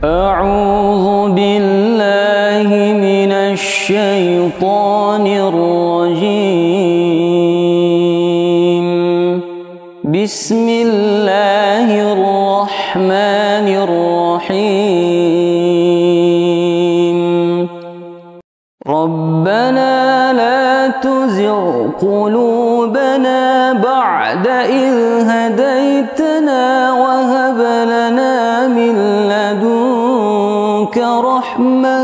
أعوذ بالله من الشيطان الرجيم. بسم الله الرحمن الرحيم. ربنا لا تزغ قلوبنا بعد إذ هديتنا وهب لنا من لدنك رحمة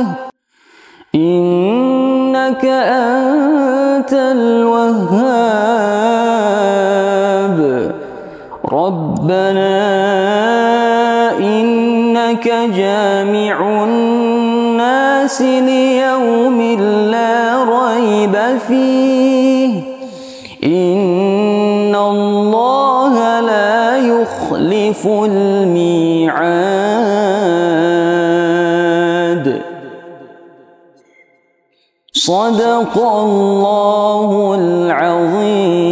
إنك أنت الوهاب. ربنا إنك جامع الناس ليوم لا ريب فيه إن الله لا يخلف الميعاد. صدق الله العظيم.